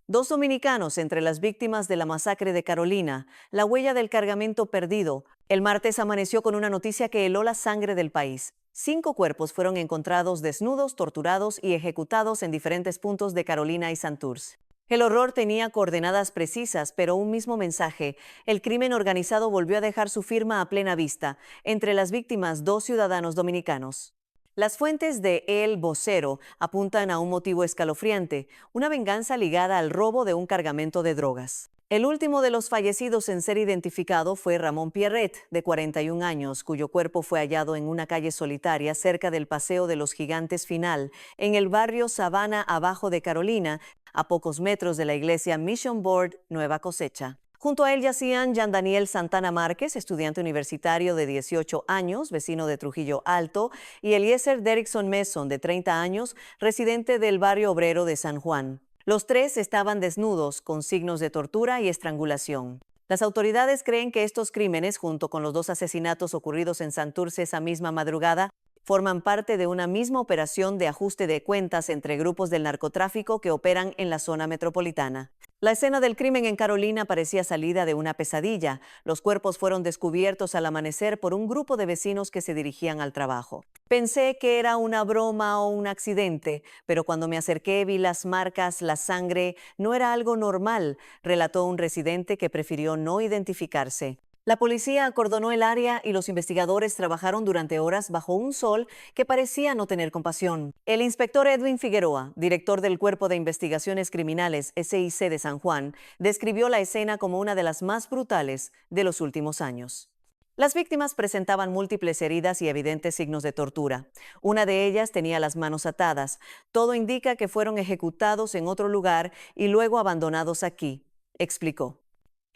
Dos dominicanos entre las víctimas de la masacre de Carolina, la huella del cargamento perdido. El martes amaneció con una noticia que heló la sangre del país. 5 cuerpos fueron encontrados desnudos, torturados y ejecutados en diferentes puntos de Carolina y Santurce. El horror tenía coordenadas precisas, pero un mismo mensaje. El crimen organizado volvió a dejar su firma a plena vista. Entre las víctimas, 2 ciudadanos dominicanos. Las fuentes de El Vocero apuntan a un motivo escalofriante, una venganza ligada al robo de un cargamento de drogas. El último de los fallecidos en ser identificado fue Ramón Pierret, de 41 años, cuyo cuerpo fue hallado en una calle solitaria cerca del Paseo de los Gigantes Final, en el barrio Sabana Abajo de Carolina, a pocos metros de la iglesia Mission Board Nueva Cosecha. Junto a él yacían Jean Daniel Santana Márquez, estudiante universitario de 18 años, vecino de Trujillo Alto, y Eliezer Derrickson Mason, de 30 años, residente del barrio obrero de San Juan. Los tres estaban desnudos, con signos de tortura y estrangulación. Las autoridades creen que estos crímenes, junto con los 2 asesinatos ocurridos en Santurce esa misma madrugada, forman parte de una misma operación de ajuste de cuentas entre grupos del narcotráfico que operan en la zona metropolitana. La escena del crimen en Carolina parecía salida de una pesadilla. Los cuerpos fueron descubiertos al amanecer por un grupo de vecinos que se dirigían al trabajo. Pensé que era una broma o un accidente, pero cuando me acerqué vi las marcas, la sangre. No era algo normal, relató un residente que prefirió no identificarse. La policía acordonó el área y los investigadores trabajaron durante horas bajo un sol que parecía no tener compasión. El inspector Edwin Figueroa, director del Cuerpo de Investigaciones Criminales SIC de San Juan, describió la escena como una de las más brutales de los últimos años. Las víctimas presentaban múltiples heridas y evidentes signos de tortura. Una de ellas tenía las manos atadas. Todo indica que fueron ejecutados en otro lugar y luego abandonados aquí, explicó.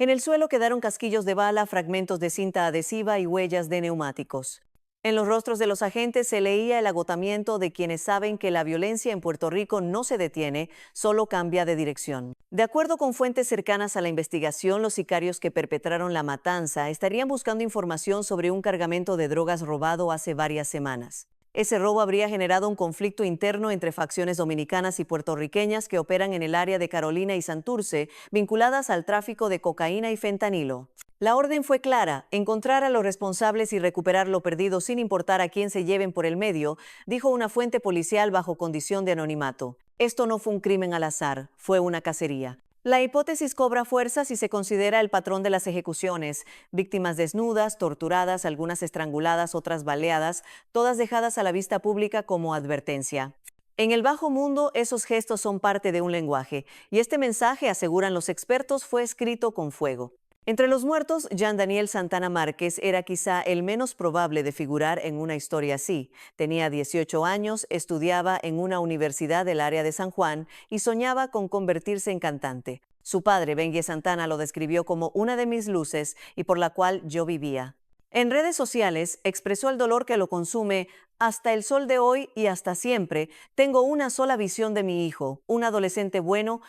En el suelo quedaron casquillos de bala, fragmentos de cinta adhesiva y huellas de neumáticos. En los rostros de los agentes se leía el agotamiento de quienes saben que la violencia en Puerto Rico no se detiene, solo cambia de dirección. De acuerdo con fuentes cercanas a la investigación, los sicarios que perpetraron la matanza estarían buscando información sobre un cargamento de drogas robado hace varias semanas. Ese robo habría generado un conflicto interno entre facciones dominicanas y puertorriqueñas que operan en el área de Carolina y Santurce, vinculadas al tráfico de cocaína y fentanilo. La orden fue clara: encontrar a los responsables y recuperar lo perdido sin importar a quién se lleven por el medio, dijo una fuente policial bajo condición de anonimato. Esto no fue un crimen al azar, fue una cacería. La hipótesis cobra fuerza si se considera el patrón de las ejecuciones: víctimas desnudas, torturadas, algunas estranguladas, otras baleadas, todas dejadas a la vista pública como advertencia. En el bajo mundo, esos gestos son parte de un lenguaje, y este mensaje, aseguran los expertos, fue escrito con fuego. Entre los muertos, Jean Daniel Santana Márquez era quizá el menos probable de figurar en una historia así. Tenía 18 años, estudiaba en una universidad del área de San Juan y soñaba con convertirse en cantante. Su padre, Bengue Santana, lo describió como una de mis luces y por la cual yo vivía. En redes sociales expresó el dolor que lo consume. Hasta el sol de hoy y hasta siempre, tengo una sola visión de mi hijo, un adolescente bueno,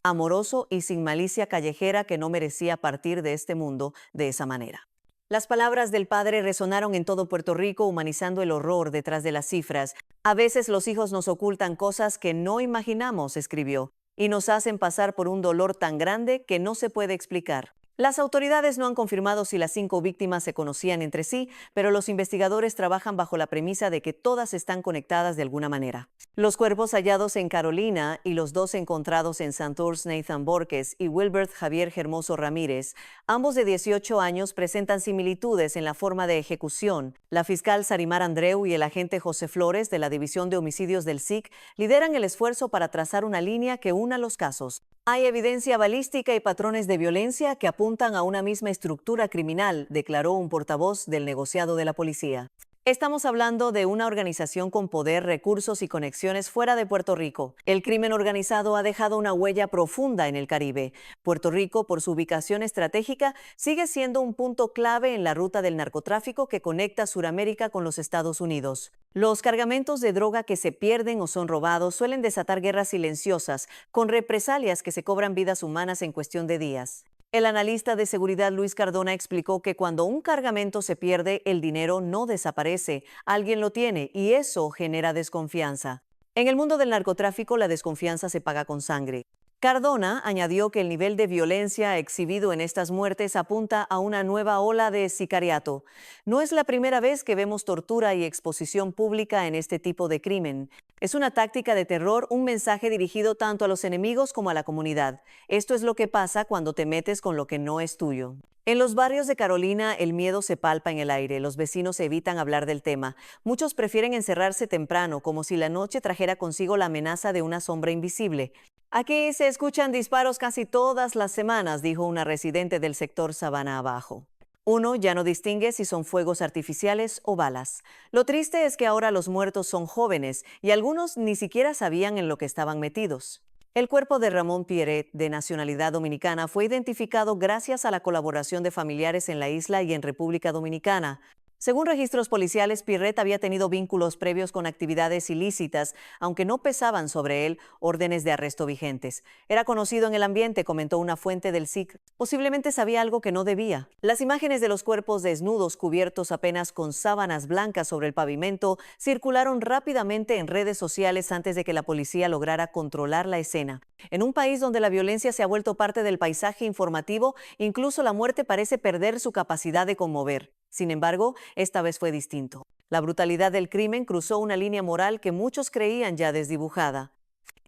amoroso y sin malicia callejera que no merecía partir de este mundo de esa manera. Las palabras del padre resonaron en todo Puerto Rico, humanizando el horror detrás de las cifras. A veces los hijos nos ocultan cosas que no imaginamos, escribió, y nos hacen pasar por un dolor tan grande que no se puede explicar. Las autoridades no han confirmado si las 5 víctimas se conocían entre sí, pero los investigadores trabajan bajo la premisa de que todas están conectadas de alguna manera. Los cuerpos hallados en Carolina y los 2 encontrados en Santurce, Nathan Borges y Wilbert Javier Hermoso Ramírez, ambos de 18 años, presentan similitudes en la forma de ejecución. La fiscal Sarimar Andreu y el agente José Flores de la División de Homicidios del SIC lideran el esfuerzo para trazar una línea que una los casos. Hay evidencia balística y patrones de violencia que apuntan a una misma estructura criminal, declaró un portavoz del negociado de la policía. Estamos hablando de una organización con poder, recursos y conexiones fuera de Puerto Rico. El crimen organizado ha dejado una huella profunda en el Caribe. Puerto Rico, por su ubicación estratégica, sigue siendo un punto clave en la ruta del narcotráfico que conecta Suramérica con los Estados Unidos. Los cargamentos de droga que se pierden o son robados suelen desatar guerras silenciosas, con represalias que se cobran vidas humanas en cuestión de días. El analista de seguridad Luis Cardona explicó que cuando un cargamento se pierde, el dinero no desaparece, alguien lo tiene y eso genera desconfianza. En el mundo del narcotráfico, la desconfianza se paga con sangre. Cardona añadió que el nivel de violencia exhibido en estas muertes apunta a una nueva ola de sicariato. No es la primera vez que vemos tortura y exposición pública en este tipo de crimen. Es una táctica de terror, un mensaje dirigido tanto a los enemigos como a la comunidad. Esto es lo que pasa cuando te metes con lo que no es tuyo. En los barrios de Carolina, el miedo se palpa en el aire. Los vecinos evitan hablar del tema. Muchos prefieren encerrarse temprano, como si la noche trajera consigo la amenaza de una sombra invisible. Aquí se escuchan disparos casi todas las semanas, dijo una residente del sector Sabana Abajo. Uno ya no distingue si son fuegos artificiales o balas. Lo triste es que ahora los muertos son jóvenes y algunos ni siquiera sabían en lo que estaban metidos. El cuerpo de Ramón Pierret, de nacionalidad dominicana, fue identificado gracias a la colaboración de familiares en la isla y en República Dominicana. Según registros policiales, Pierret había tenido vínculos previos con actividades ilícitas, aunque no pesaban sobre él órdenes de arresto vigentes. Era conocido en el ambiente, comentó una fuente del SIC. Posiblemente sabía algo que no debía. Las imágenes de los cuerpos desnudos cubiertos apenas con sábanas blancas sobre el pavimento circularon rápidamente en redes sociales antes de que la policía lograra controlar la escena. En un país donde la violencia se ha vuelto parte del paisaje informativo, incluso la muerte parece perder su capacidad de conmover. Sin embargo, esta vez fue distinto. La brutalidad del crimen cruzó una línea moral que muchos creían ya desdibujada.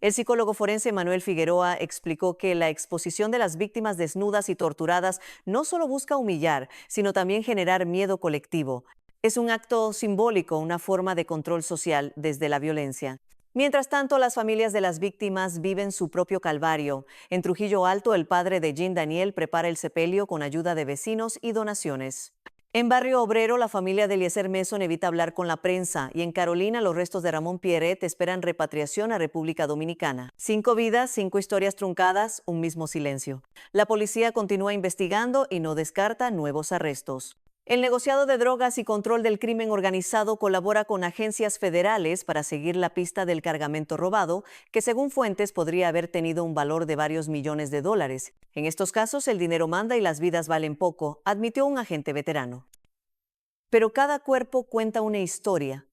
El psicólogo forense Manuel Figueroa explicó que la exposición de las víctimas desnudas y torturadas no solo busca humillar, sino también generar miedo colectivo. Es un acto simbólico, una forma de control social desde la violencia. Mientras tanto, las familias de las víctimas viven su propio calvario. En Trujillo Alto, el padre de Jean Daniel prepara el sepelio con ayuda de vecinos y donaciones. En Barrio Obrero, la familia de Eliezer Mason evita hablar con la prensa y en Carolina los restos de Ramón Pierret esperan repatriación a República Dominicana. 5 vidas, 5 historias truncadas, un mismo silencio. La policía continúa investigando y no descarta nuevos arrestos. El negociado de drogas y control del crimen organizado colabora con agencias federales para seguir la pista del cargamento robado, que según fuentes podría haber tenido un valor de varios millones de dólares. En estos casos el dinero manda y las vidas valen poco, admitió un agente veterano. Pero cada cuerpo cuenta una historia,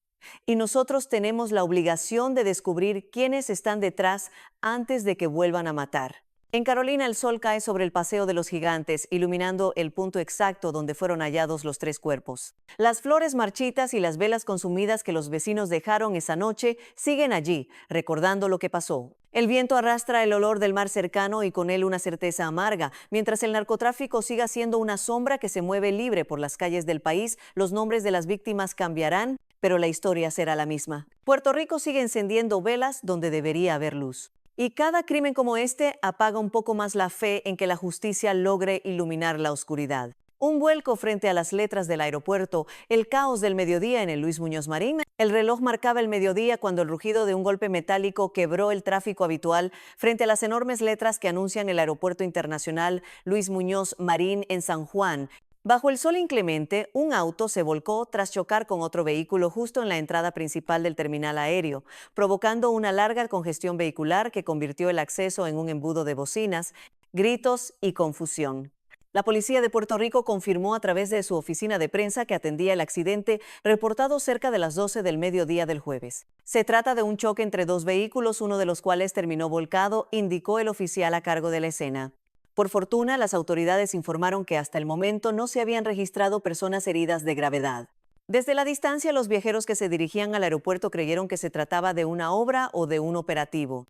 y nosotros tenemos la obligación de descubrir quiénes están detrás antes de que vuelvan a matar. En Carolina, el sol cae sobre el Paseo de los Gigantes, iluminando el punto exacto donde fueron hallados los 3 cuerpos. Las flores marchitas y las velas consumidas que los vecinos dejaron esa noche siguen allí, recordando lo que pasó. El viento arrastra el olor del mar cercano y con él una certeza amarga. Mientras el narcotráfico siga siendo una sombra que se mueve libre por las calles del país, los nombres de las víctimas cambiarán, pero la historia será la misma. Puerto Rico sigue encendiendo velas donde debería haber luz. Y cada crimen como este apaga un poco más la fe en que la justicia logre iluminar la oscuridad. Un vuelco frente a las letras del aeropuerto, el caos del mediodía en el Luis Muñoz Marín. El reloj marcaba el mediodía cuando el rugido de un golpe metálico quebró el tráfico habitual frente a las enormes letras que anuncian el Aeropuerto Internacional Luis Muñoz Marín en San Juan. Bajo el sol inclemente, un auto se volcó tras chocar con otro vehículo justo en la entrada principal del terminal aéreo, provocando una larga congestión vehicular que convirtió el acceso en un embudo de bocinas, gritos y confusión. La policía de Puerto Rico confirmó a través de su oficina de prensa que atendía el accidente reportado cerca de las 12 del mediodía del jueves. Se trata de un choque entre 2 vehículos, uno de los cuales terminó volcado, indicó el oficial a cargo de la escena. Por fortuna, las autoridades informaron que hasta el momento no se habían registrado personas heridas de gravedad. Desde la distancia, los viajeros que se dirigían al aeropuerto creyeron que se trataba de una obra o de un operativo.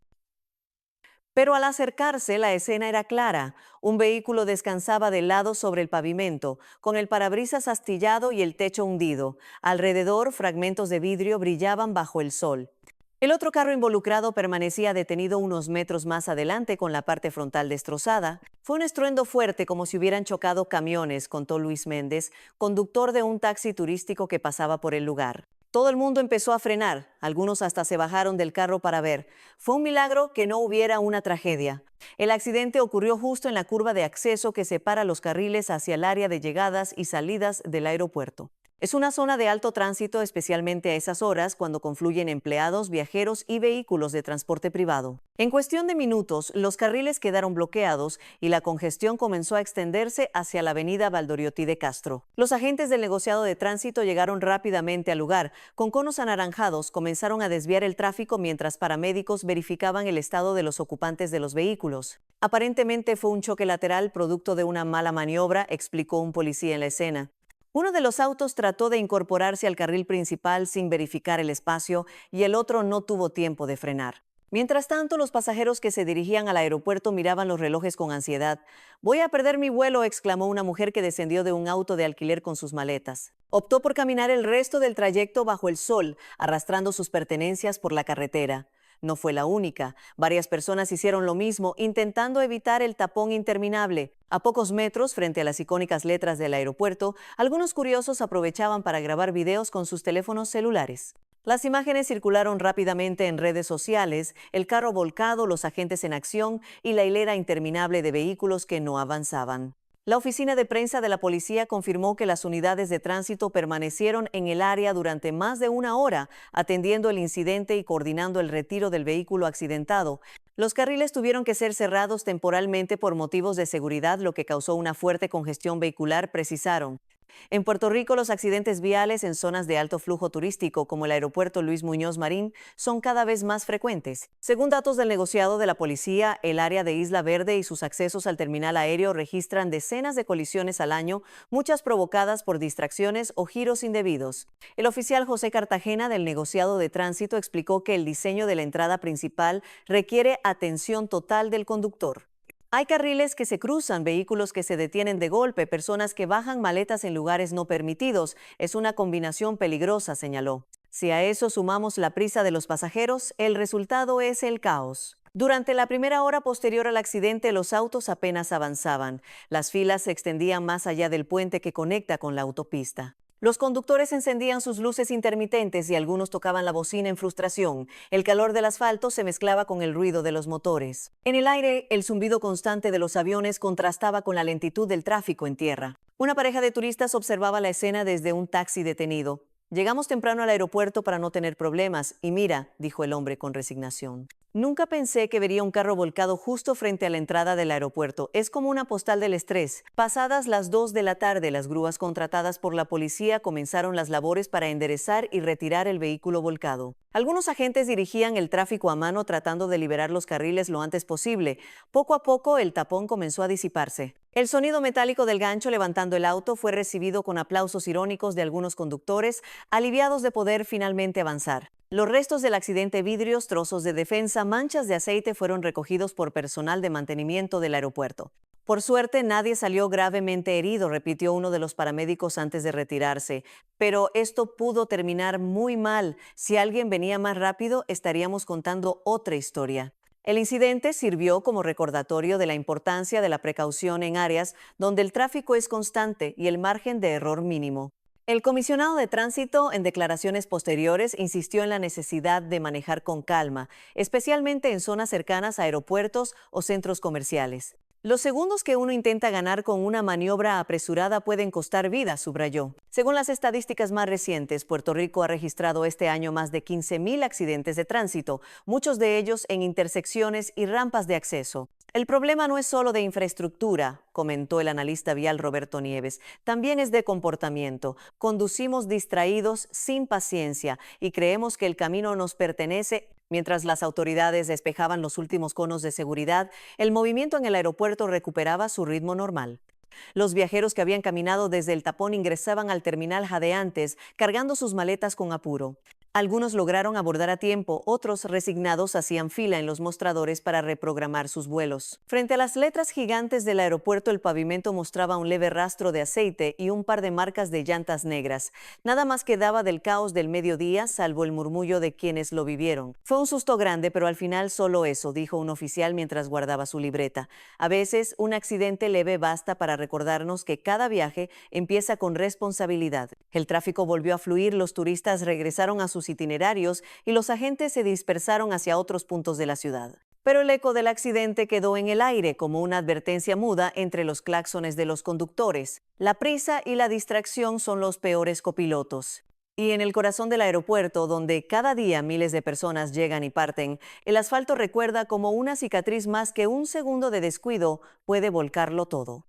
Pero al acercarse, la escena era clara. Un vehículo descansaba de lado sobre el pavimento, con el parabrisas astillado y el techo hundido. Alrededor, fragmentos de vidrio brillaban bajo el sol. El otro carro involucrado permanecía detenido unos metros más adelante con la parte frontal destrozada. Fue un estruendo fuerte como si hubieran chocado camiones, contó Luis Méndez, conductor de un taxi turístico que pasaba por el lugar. Todo el mundo empezó a frenar, algunos hasta se bajaron del carro para ver. Fue un milagro que no hubiera una tragedia. El accidente ocurrió justo en la curva de acceso que separa los carriles hacia el área de llegadas y salidas del aeropuerto. Es una zona de alto tránsito, especialmente a esas horas cuando confluyen empleados, viajeros y vehículos de transporte privado. En cuestión de minutos, los carriles quedaron bloqueados y la congestión comenzó a extenderse hacia la avenida Valdoriotti de Castro. Los agentes del negociado de tránsito llegaron rápidamente al lugar. Con conos anaranjados comenzaron a desviar el tráfico mientras paramédicos verificaban el estado de los ocupantes de los vehículos. Aparentemente fue un choque lateral producto de una mala maniobra, explicó un policía en la escena. Uno de los autos trató de incorporarse al carril principal sin verificar el espacio y el otro no tuvo tiempo de frenar. Mientras tanto, los pasajeros que se dirigían al aeropuerto miraban los relojes con ansiedad. «Voy a perder mi vuelo», exclamó una mujer que descendió de un auto de alquiler con sus maletas. Optó por caminar el resto del trayecto bajo el sol, arrastrando sus pertenencias por la carretera. No fue la única. Varias personas hicieron lo mismo, intentando evitar el tapón interminable. A pocos metros, frente a las icónicas letras del aeropuerto, algunos curiosos aprovechaban para grabar videos con sus teléfonos celulares. Las imágenes circularon rápidamente en redes sociales, el carro volcado, los agentes en acción y la hilera interminable de vehículos que no avanzaban. La oficina de prensa de la policía confirmó que las unidades de tránsito permanecieron en el área durante más de una hora, atendiendo el incidente y coordinando el retiro del vehículo accidentado. Los carriles tuvieron que ser cerrados temporalmente por motivos de seguridad, lo que causó una fuerte congestión vehicular, precisaron. En Puerto Rico, los accidentes viales en zonas de alto flujo turístico, como el aeropuerto Luis Muñoz Marín, son cada vez más frecuentes. Según datos del negociado de la policía, el área de Isla Verde y sus accesos al terminal aéreo registran decenas de colisiones al año, muchas provocadas por distracciones o giros indebidos. El oficial José Cartagena del negociado de tránsito explicó que el diseño de la entrada principal requiere atención total del conductor. Hay carriles que se cruzan, vehículos que se detienen de golpe, personas que bajan maletas en lugares no permitidos. Es una combinación peligrosa, señaló. Si a eso sumamos la prisa de los pasajeros, el resultado es el caos. Durante la primera hora posterior al accidente, los autos apenas avanzaban. Las filas se extendían más allá del puente que conecta con la autopista. Los conductores encendían sus luces intermitentes y algunos tocaban la bocina en frustración. El calor del asfalto se mezclaba con el ruido de los motores. En el aire, el zumbido constante de los aviones contrastaba con la lentitud del tráfico en tierra. Una pareja de turistas observaba la escena desde un taxi detenido. «Llegamos temprano al aeropuerto para no tener problemas y mira», dijo el hombre con resignación. «Nunca pensé que vería un carro volcado justo frente a la entrada del aeropuerto. Es como una postal del estrés». Pasadas las 2 de la tarde, las grúas contratadas por la policía comenzaron las labores para enderezar y retirar el vehículo volcado. Algunos agentes dirigían el tráfico a mano tratando de liberar los carriles lo antes posible. Poco a poco, el tapón comenzó a disiparse. El sonido metálico del gancho levantando el auto fue recibido con aplausos irónicos de algunos conductores, aliviados de poder finalmente avanzar. Los restos del accidente, vidrios, trozos de defensa, manchas de aceite fueron recogidos por personal de mantenimiento del aeropuerto. «Por suerte, nadie salió gravemente herido», repitió uno de los paramédicos antes de retirarse. «Pero esto pudo terminar muy mal. Si alguien venía más rápido, estaríamos contando otra historia». El incidente sirvió como recordatorio de la importancia de la precaución en áreas donde el tráfico es constante y el margen de error mínimo. El comisionado de tránsito, en declaraciones posteriores, insistió en la necesidad de manejar con calma, especialmente en zonas cercanas a aeropuertos o centros comerciales. «Los segundos que uno intenta ganar con una maniobra apresurada pueden costar vidas», subrayó. Según las estadísticas más recientes, Puerto Rico ha registrado este año más de 15,000 accidentes de tránsito, muchos de ellos en intersecciones y rampas de acceso. «El problema no es solo de infraestructura», comentó el analista vial Roberto Nieves, «también es de comportamiento. Conducimos distraídos, sin paciencia, y creemos que el camino nos pertenece». Mientras las autoridades despejaban los últimos conos de seguridad, el movimiento en el aeropuerto recuperaba su ritmo normal. Los viajeros que habían caminado desde el tapón ingresaban al terminal jadeantes, cargando sus maletas con apuro. Algunos lograron abordar a tiempo, otros resignados hacían fila en los mostradores para reprogramar sus vuelos. Frente a las letras gigantes del aeropuerto, el pavimento mostraba un leve rastro de aceite y un par de marcas de llantas negras. Nada más quedaba del caos del mediodía, salvo el murmullo de quienes lo vivieron. «Fue un susto grande, pero al final solo eso», dijo un oficial mientras guardaba su libreta. «A veces, un accidente leve basta para recordarnos que cada viaje empieza con responsabilidad». El tráfico volvió a fluir, los turistas regresaron a sus itinerarios y los agentes se dispersaron hacia otros puntos de la ciudad. Pero el eco del accidente quedó en el aire como una advertencia muda entre los claxones de los conductores. La prisa y la distracción son los peores copilotos. Y en el corazón del aeropuerto, donde cada día miles de personas llegan y parten, el asfalto recuerda como una cicatriz más que un segundo de descuido puede volcarlo todo.